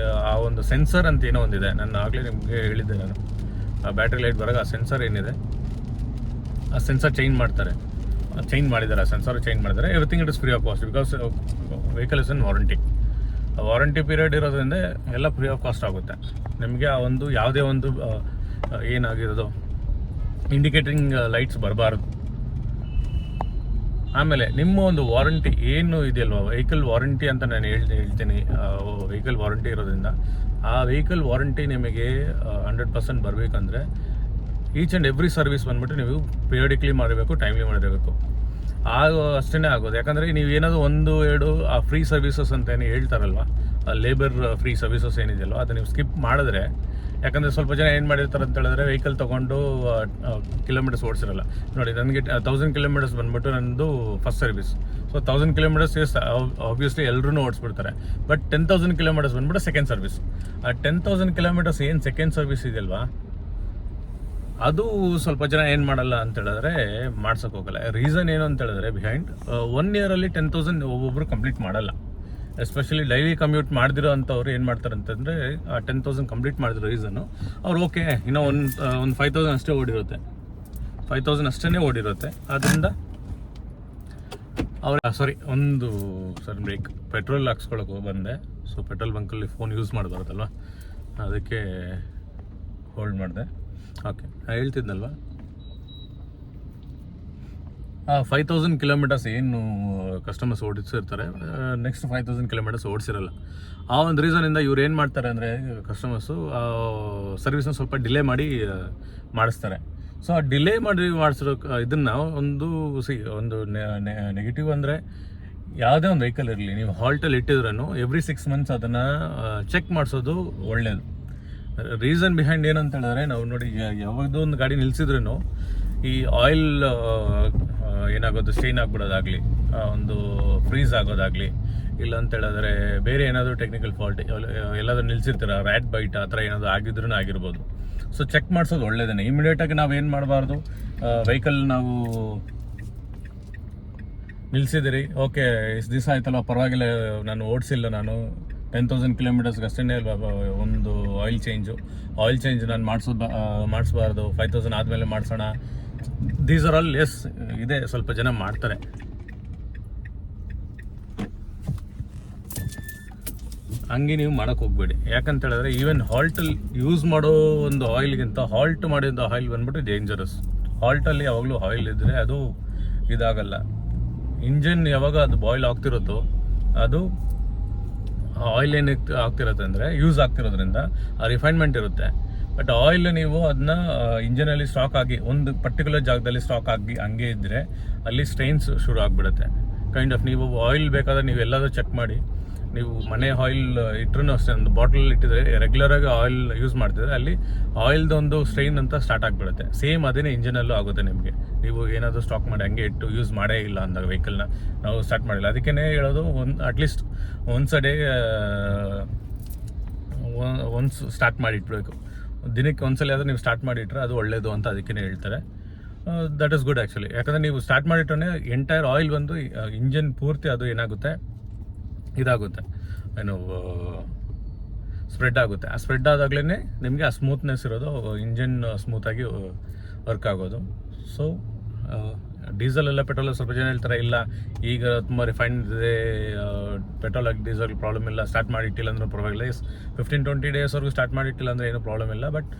ಆ ಒಂದು ಸೆನ್ಸರ್ ಅಂತ ಏನೋ ಒಂದಿದೆ. ನಾನು ಆಗಲೇ ನಿಮಗೆ ಹೇಳಿದ್ದೆ, ನಾನು ಆ ಬ್ಯಾಟ್ರಿ ಲೈಟ್ ಬರೋಕೆ ಆ ಸೆನ್ಸರ್ ಏನಿದೆ ಆ ಸೆನ್ಸರ್ ಚೇಂಜ್ ಮಾಡಿದ್ದಾರೆ. ಆ ಸೆನ್ಸರ್ ಚೇಂಜ್ ಮಾಡಿದ್ದಾರೆ. Everything it is free of cost because vehicle is in warranty period ಇರೋದ್ರಿಂದ ಎಲ್ಲ ಫ್ರೀ ಆಫ್ ಕಾಸ್ಟ್ ಆಗುತ್ತೆ ನಿಮಗೆ. ಆ ಒಂದು ಯಾವುದೇ ಒಂದು ಏನಾಗಿರೋದು ಇಂಡಿಕೇಟಿಂಗ್ ಲೈಟ್ಸ್ ಬರಬಾರ್ದು. ಆಮೇಲೆ ನಿಮ್ಮ ಒಂದು ವಾರಂಟಿ ಏನು ಇದೆಯಲ್ವ, ವೆಹಿಕಲ್ ವಾರಂಟಿ ಅಂತ ನಾನು ಹೇಳ್ತೀನಿ. ವೆಹಿಕಲ್ ವಾರಂಟಿ ಇರೋದ್ರಿಂದ ಆ ವೆಹಿಕಲ್ ವಾರಂಟಿ ನಿಮಗೆ 100% ಬರಬೇಕಂದ್ರೆ ಈಚ್ ಆ್ಯಂಡ್ ಎವ್ರಿ ಸರ್ವಿಸ್ ಬಂದ್ಬಿಟ್ಟು ನೀವು ಪಿರಿಯಾಡಿಕ್ಲಿ ಮಾಡಬೇಕು, ಟೈಮ್ಲಿ ಮಾಡಿರಬೇಕು. ಅಷ್ಟೇ ಆಗೋದು. ಯಾಕಂದರೆ ನೀವು ಏನಾದರೂ 1-2 ಆ ಫ್ರೀ ಸರ್ವಿಸಸ್ ಅಂತ ಏನು ಹೇಳ್ತಾರಲ್ವ, ಲೇಬರ್ ಫ್ರೀ ಸರ್ವಿಸಸ್ ಏನಿದೆಯಲ್ವ ಅದು ನೀವು ಸ್ಕಿಪ್ ಮಾಡಿದ್ರೆ, ಯಾಕಂದರೆ ಸ್ವಲ್ಪ ಜನ ಏನು ಮಾಡಿರ್ತಾರೆ ಅಂತ ಹೇಳಿದ್ರೆ ವೆಹಿಕಲ್ ತೊಗೊಂಡು ಕಿಲೋಮೀಟರ್ಸ್ ಓಡಿಸಿರಲ್ಲ. ನೋಡಿ ನನಗೆ 1000 kilometers ಬಂದ್ಬಿಟ್ಟು ನನ್ನದು first service. So 1000 kilometers obviously ಎಲ್ಲರೂ ಓಡಿಸ್ಬಿಡ್ತಾರೆ. ಬಟ್ 10,000 kilometers ಬಂದ್ಬಿಟ್ಟು ಸೆಕೆಂಡ್ ಸರ್ವಿಸ್. ಆ 10,000 kilometers ಏನು ಸೆಕೆಂಡ್ ಸರ್ವಿಸ್ ಇದೆಯಲ್ವಾ ಅದು ಸ್ವಲ್ಪ ಜನ ಏನು ಮಾಡಲ್ಲ ಅಂತ ಹೇಳಿದ್ರೆ ಮಾಡ್ಸೋಕೆ ಹೋಗಲ್ಲ. ರೀಸನ್ ಏನು ಅಂತ ಹೇಳಿದ್ರೆ ಬಿಹೈಂಡ್ 1 year-ಅಲ್ಲಿ 10,000 ಒಬ್ಬೊಬ್ರು ಕಂಪ್ಲೀಟ್ ಮಾಡಲ್ಲ. ಎಸ್ಪೆಷಲಿ ಡೈಲಿ ಕಮ್ಯೂಟ್ ಮಾಡ್ದಿರೋ ಅಂಥವ್ರು ಏನು ಮಾಡ್ತಾರೆ ಅಂತಂದರೆ ಆ 10,000 ಕಂಪ್ಲೀಟ್ ಮಾಡಿದಿರೋ ರೀಸನ್ನು ಅವ್ರು ಓಕೆ ಇನ್ನೂ ಒಂದು 5,000 ಅಷ್ಟೇ ಓಡಿರುತ್ತೆ. 5,000 ಅಷ್ಟೇ ಓಡಿರುತ್ತೆ. ಅದರಿಂದ ಅವ್ರು ಒಂದು ಬ್ರೇಕ್ ಪೆಟ್ರೋಲ್ ಹಾಕ್ಸ್ಕೊಳಕ್ಕೆ ಬಂದೆ. ಸೊ ಪೆಟ್ರೋಲ್ ಬಂಕಲ್ಲಿ ಫೋನ್ ಯೂಸ್ ಮಾಡಬಾರ್ದಲ್ವ, ಅದಕ್ಕೆ ಹೋಲ್ಡ್ ಮಾಡಿದೆ. ಓಕೆ, ಹೇಳ್ತಿದ್ನಲ್ವ 5,000 kilometers ಏನು ಕಸ್ಟಮರ್ಸ್ ಓಡಿಸಿರ್ತಾರೆ, ನೆಕ್ಸ್ಟ್ 5,000 kilometers ಓಡಿಸಿರಲ್ಲ. ಆ ಒಂದು ರೀಸನಿಂದ ಇವ್ರು ಏನು ಮಾಡ್ತಾರೆ ಅಂದರೆ ಕಸ್ಟಮರ್ಸು ಸರ್ವಿಸ್ನ ಸ್ವಲ್ಪ ಡಿಲೇ ಮಾಡಿ ಮಾಡಿಸ್ತಾರೆ. ಸೊ ಆ ಡಿಲೇ ಮಾಡಿಸಿರೋ ಇದನ್ನು ಒಂದು ನೆಗೆಟಿವ್ ಅಂದರೆ ಯಾವುದೇ ಒಂದು ವೆಹಿಕಲ್ ಇರಲಿ, ನೀವು ಹಾಲ್ಟಲ್ಲಿ ಇಟ್ಟಿದ್ರೂ ಎವ್ರಿ 6 months ಅದನ್ನು ಚೆಕ್ ಮಾಡಿಸೋದು ಒಳ್ಳೆಯದು. ರೀಸನ್ ಬಿಹೈಂಡ್ ಏನಂತ ಹೇಳಿದ್ರೆ, ನಾವು ನೋಡಿ ಯಾವಾಗದೂ ಒಂದು ಗಾಡಿ ನಿಲ್ಸಿದ್ರೂ ಈ ಆಯಿಲ್ ಏನಾಗೋದು ಸ್ಟೇನ್ ಆಗಿಬಿಡೋದಾಗಲಿ, ಒಂದು ಫ್ರೀಸ್ ಆಗೋದಾಗಲಿ, ಇಲ್ಲ ಅಂತ ಹೇಳಿದ್ರೆ ಬೇರೆ ಏನಾದರೂ ಟೆಕ್ನಿಕಲ್ ಫಾಲ್ಟ್ ಎಲ್ಲಾದರೂ ನಿಲ್ಸಿರ್ತೀರ, ರ್ಯಾಟ್ ಬೈಟ್ ಆ ಥರ ಏನಾದರೂ ಆಗಿದ್ರೂ ಆಗಿರ್ಬೋದು. ಸೊ ಚೆಕ್ ಮಾಡಿಸೋದು ಒಳ್ಳೇದೇ. ಇಮಿಡಿಯೇಟಾಗಿ ನಾವು ಏನು ಮಾಡಬಾರ್ದು, ವೆಹಿಕಲ್ ನಾವು ನಿಲ್ಸಿದಿರಿ, ಓಕೆ ಇಷ್ಟು ದಿವಸ ಆಯ್ತಲ್ಲ ಪರವಾಗಿಲ್ಲ ನಾನು ಓಡಿಸಿಲ್ಲ, ನಾನು 10,000 kilometers ಅಷ್ಟೇ ಒಂದು ಆಯಿಲ್ ಚೇಂಜ್ ನಾನು ಮಾಡಿಸ್ಬಾರ್ದು, 5,000 ಆದಮೇಲೆ ಮಾಡಿಸೋಣ. ದೀಸ್ ಆರ್ ಆಲ್ ಎಸ್ ಇದೆ, ಸ್ವಲ್ಪ ಜನ ಮಾಡ್ತಾರೆ. ಹಂಗೆ ನೀವು ಮಾಡೋಕ್ಕೆ ಹೋಗ್ಬೇಡಿ. ಯಾಕಂತ ಹೇಳಿದ್ರೆ ಈವನ್ ಹಾಲ್ಟಲ್ಲಿ ಯೂಸ್ ಮಾಡೋ ಒಂದು ಆಯಿಲ್ಗಿಂತ ಹಾಲ್ಟ್ ಮಾಡಿದ ಆಯಿಲ್ ಬಂದ್ಬಿಟ್ಟು ಡೇಂಜರಸ್. ಹಾಲ್ಟಲ್ಲಿ ಯಾವಾಗಲೂ ಆಯಿಲ್ ಇದ್ದರೆ ಅದು ಇದಾಗಲ್ಲ. ಇಂಜಿನ್ ಯಾವಾಗ ಅದು ಬಾಯ್ಲ್ ಆಗ್ತಿರುತ್ತೋ ಅದು ಆಯಿಲ್ ಏನಕ್ಕೆ ಆಗ್ತಿರುತ್ತೆ ಅಂದರೆ ಯೂಸ್ ಆಗ್ತಿರೋದ್ರಿಂದ ಆ ರಿಫೈನ್ಮೆಂಟ್ ಇರುತ್ತೆ. ಬಟ್ ಆಯಿಲ್ ನೀವು ಅದನ್ನ ಇಂಜನಲ್ಲಿ ಸ್ಟಾಕ್ ಆಗಿ ಒಂದು ಪರ್ಟಿಕ್ಯುಲರ್ ಜಾಗದಲ್ಲಿ ಸ್ಟಾಕ್ ಆಗಿ ಹಂಗೆ ಇದ್ದರೆ ಅಲ್ಲಿ ಸ್ಟ್ರೈನ್ಸ್ ಶುರು ಆಗಿಬಿಡುತ್ತೆ. ಕೈಂಡ್ ಆಫ್ ನೀವು ಆಯಿಲ್ ಬೇಕಾದ್ರೆ ನೀವು ಎಲ್ಲಾದರೂ ಚೆಕ್ ಮಾಡಿ, ನೀವು ಮನೆ ಆಯಿಲ್ ಇಟ್ರೂ ಅಷ್ಟೇ, ಒಂದು ಬಾಟಲ್ ಇಟ್ಟಿದ್ರೆ ರೆಗ್ಯುಲರಾಗಿ ಆಯಿಲ್ ಯೂಸ್ ಮಾಡ್ತಿದ್ರೆ ಅಲ್ಲಿ ಆಯಿಲ್ದು ಒಂದು ಸ್ಟ್ರೈನ್ ಅಂತ ಸ್ಟಾರ್ಟ್ ಆಗಿಬಿಡುತ್ತೆ. ಸೇಮ್ ಅದೇನೇ ಇಂಜನಲ್ಲೂ ಆಗುತ್ತೆ ನಿಮಗೆ. ನೀವು ಏನಾದರೂ ಸ್ಟಾಕ್ ಮಾಡಿ ಹಂಗೆ ಇಟ್ಟು ಯೂಸ್ ಮಾಡೇ ಇಲ್ಲ ಅಂದಾಗ ವೆಹಿಕಲ್ನ ನಾವು ಸ್ಟಾರ್ಟ್ ಮಾಡಿಲ್ಲ. ಅದಕ್ಕೇ ಹೇಳೋದು at least once a day once start ಮಾಡಿ ಇಟ್ಬೇಕು. ದಿನಕ್ಕೆ ಒಂದ್ಸಲ ಆದರೂ ನೀವು ಸ್ಟಾರ್ಟ್ ಮಾಡಿಟ್ರೆ ಅದು ಒಳ್ಳೇದು ಅಂತ ಅದಕ್ಕೇ ಹೇಳ್ತಾರೆ. That is good actually. ಯಾಕಂದರೆ ನೀವು ಸ್ಟಾರ್ಟ್ ಮಾಡಿಟ್ರೆ ಎಂಟೈರ್ ಆಯಿಲ್ ಬಂದು ಇಂಜನ್ ಪೂರ್ತಿ ಅದು ಏನಾಗುತ್ತೆ ಇದಾಗುತ್ತೆ, ಏನು ಸ್ಪ್ರೆಡ್ ಆಗುತ್ತೆ. ಆ ಸ್ಪ್ರೆಡ್ ಆದಾಗಲೇ ನಿಮಗೆ ಆ ಸ್ಮೂತ್ನೆಸ್ ಇರೋದು, ಇಂಜನ್ ಸ್ಮೂತಾಗಿ ವರ್ಕ್ ಆಗೋದು. ಸೊ ಡೀಸೆಲ್ ಎಲ್ಲ ಪೆಟ್ರೋಲ್ ಸ್ವಲ್ಪ ಜನ ಹೇಳ್ತಾರೆ ಇಲ್ಲ ಈಗ ತುಂಬ ರಿಫೈನ್ಡ್ ಇದೆ, ಪೆಟ್ರೋಲ್ ಆಗಿ ಡೀಸೆಲ್ ಪ್ರಾಬ್ಲಮ್ ಇಲ್ಲ, ಸ್ಟಾರ್ಟ್ ಮಾಡಿಟ್ಟಿಲ್ಲ ಅಂದ್ರೆ ಪರವಾಗಿಲ್ಲ, 15-20 ಡೇಸ್ವರೆಗೂ ಸ್ಟಾರ್ಟ್ ಮಾಡಿಟ್ಟಿಲ್ಲ ಅಂದರೆ ಏನೂ ಪ್ರಾಬ್ಲಮ್ ಇಲ್ಲ. ಬಟ್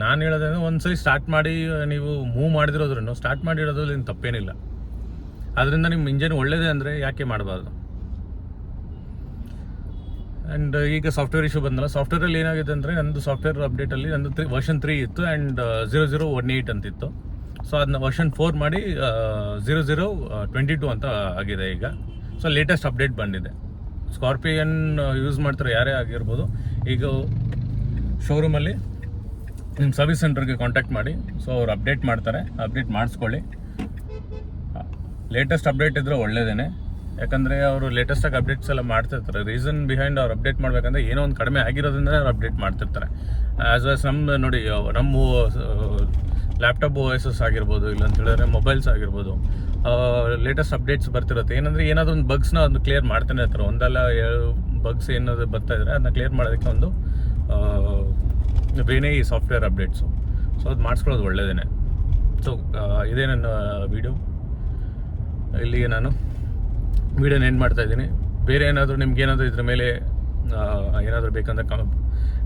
ನಾನು ಹೇಳೋದಂದ್ರೆ ಒಂದ್ಸರಿ ಸ್ಟಾರ್ಟ್ ಮಾಡಿ ನೀವು ಮೂವ್ ಮಾಡಿದಿರೋದ್ರೂ ಸ್ಟಾರ್ಟ್ ಮಾಡಿರೋದ್ರಲ್ಲಿ ಏನು ತಪ್ಪೇನಿಲ್ಲ. ಅದರಿಂದ ನಿಮ್ಮ ಇಂಜನ್ ಒಳ್ಳೇದೇ ಅಂದರೆ ಯಾಕೆ ಮಾಡಬಾರ್ದು. ಆ್ಯಂಡ್ ಈಗ ಸಾಫ್ಟ್ವೇರ್ ಇಶ್ಯೂ ಬಂದಲ್ಲ, ಸಾಫ್ಟ್ವೇರಲ್ಲಿ ಏನಾಗಿದೆ ಅಂದರೆ ನಂದು ಸಾಫ್ಟ್ವೇರ್ ಅಪ್ಡೇಟಲ್ಲಿ ನಂದು ವರ್ಷನ್ 3 ಇತ್ತು ಆ್ಯಂಡ್ 0018 ಅಂತಿತ್ತು. ಸೊ ಅದನ್ನ ವರ್ಷನ್ 4 ಮಾಡಿ 0022 ಅಂತ ಆಗಿದೆ ಈಗ. ಸೊ ಲೇಟೆಸ್ಟ್ ಅಪ್ಡೇಟ್ ಬಂದಿದೆ. ಸ್ಕಾರ್ಪಿಯನ್ ಯೂಸ್ ಮಾಡ್ತಾರೆ ಯಾರೇ ಆಗಿರ್ಬೋದು, ಈಗ ಶೋರೂಮಲ್ಲಿ ನಿಮ್ಮ ಸರ್ವಿಸ್ ಸೆಂಟರ್ಗೆ ಕಾಂಟ್ಯಾಕ್ಟ್ ಮಾಡಿ. ಸೊ ಅವ್ರು ಅಪ್ಡೇಟ್ ಮಾಡ್ತಾರೆ, ಅಪ್ಡೇಟ್ ಮಾಡಿಸ್ಕೊಳ್ಳಿ. ಲೇಟೆಸ್ಟ್ ಅಪ್ಡೇಟ್ ಇದ್ದರೆ ಒಳ್ಳೇದೇ, ಯಾಕಂದರೆ ಅವರು ಲೇಟೆಸ್ಟಾಗಿ ಅಪ್ಡೇಟ್ಸ್ ಎಲ್ಲ ಮಾಡ್ತಿರ್ತಾರೆ. ರೀಸನ್ ಬಿಹೈಂಡ್ ಅವ್ರು ಅಪ್ಡೇಟ್ ಮಾಡಬೇಕಂದ್ರೆ ಏನೋ ಒಂದು ಕಡಿಮೆ ಆಗಿರೋದ್ರಿಂದ ಅವ್ರು ಅಪ್ಡೇಟ್ ಮಾಡ್ತಿರ್ತಾರೆ. ಆ್ಯಸ್ ವೆಸ್ ನಮ್ಮ ನೋಡಿ ನಮ್ಮ ಲ್ಯಾಪ್ಟಾಪ್ OSs ಆಗಿರ್ಬೋದು, ಇಲ್ಲ ಅಂತ ಹೇಳಿದ್ರೆ ಮೊಬೈಲ್ಸ್ ಆಗಿರ್ಬೋದು, ಲೇಟೆಸ್ಟ್ ಅಪ್ಡೇಟ್ಸ್ ಬರ್ತಿರುತ್ತೆ. ಏನಂದರೆ ಏನಾದರೂ ಒಂದು ಬಗ್ಸ್ನ ಒಂದು ಕ್ಲಿಯರ್ ಮಾಡ್ತಾನೆ ಇರ್ತಾರೆ. ಒಂದಲ್ಲ ಬಗ್ಸ್ ಏನಾದರೂ ಬರ್ತಾ ಇದ್ರೆ ಅದನ್ನ ಕ್ಲಿಯರ್ ಮಾಡೋದಕ್ಕೆ ಒಂದು ಬೇನೇ ಈ ಸಾಫ್ಟ್ವೇರ್ ಅಪ್ಡೇಟ್ಸು. ಸೊ ಅದು ಮಾಡಿಸ್ಕೊಳ್ಳೋದು ಒಳ್ಳೆಯದೇ. ಸೊ ಇದೇ ನನ್ನ ವಿಡಿಯೋ. ಇಲ್ಲಿಗೆ ನಾನು ವಿಡಿಯೋನ ಎಂಡ್ ಮಾಡ್ತಾ ಇದ್ದೀನಿ. ಬೇರೆ ಏನಾದರೂ ನಿಮ್ಗೆ ಏನಾದರೂ ಇದ್ರ ಮೇಲೆ ಏನಾದರೂ ಬೇಕಂದ್ರೆ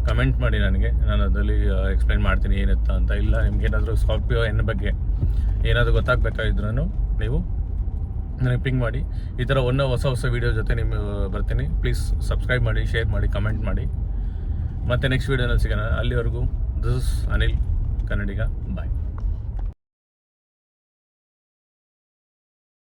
ಕಮೆಂಟ್ ಮಾಡಿ ನನಗೆ, ನಾನು ಅದರಲ್ಲಿ ಎಕ್ಸ್ಪ್ಲೈನ್ ಮಾಡ್ತೀನಿ ಏನಿತ್ತ ಅಂತ. ಇಲ್ಲ ನಿಮ್ಗೆ ಏನಾದರೂ ಸ್ಕಾರ್ಪಿಯೋ ಬಗ್ಗೆ ಏನಾದರೂ ಗೊತ್ತಾಗಬೇಕಾಗಿದ್ರೂ ನೀವು ನನಗೆ ಪಿಂಗ್ ಮಾಡಿ. ಈ ಥರ ಹೊಸ ವೀಡಿಯೋ ಜೊತೆ ನಿಮ್ಮ ಬರ್ತೀನಿ. ಪ್ಲೀಸ್ ಸಬ್ಸ್ಕ್ರೈಬ್ ಮಾಡಿ, ಶೇರ್ ಮಾಡಿ, ಕಮೆಂಟ್ ಮಾಡಿ. ಮತ್ತೆ ನೆಕ್ಸ್ಟ್ ವೀಡಿಯೋನಲ್ಲಿ ಸಿಗೋಣ. ಅಲ್ಲಿವರೆಗೂ this is Anil Kannadiga. Bye.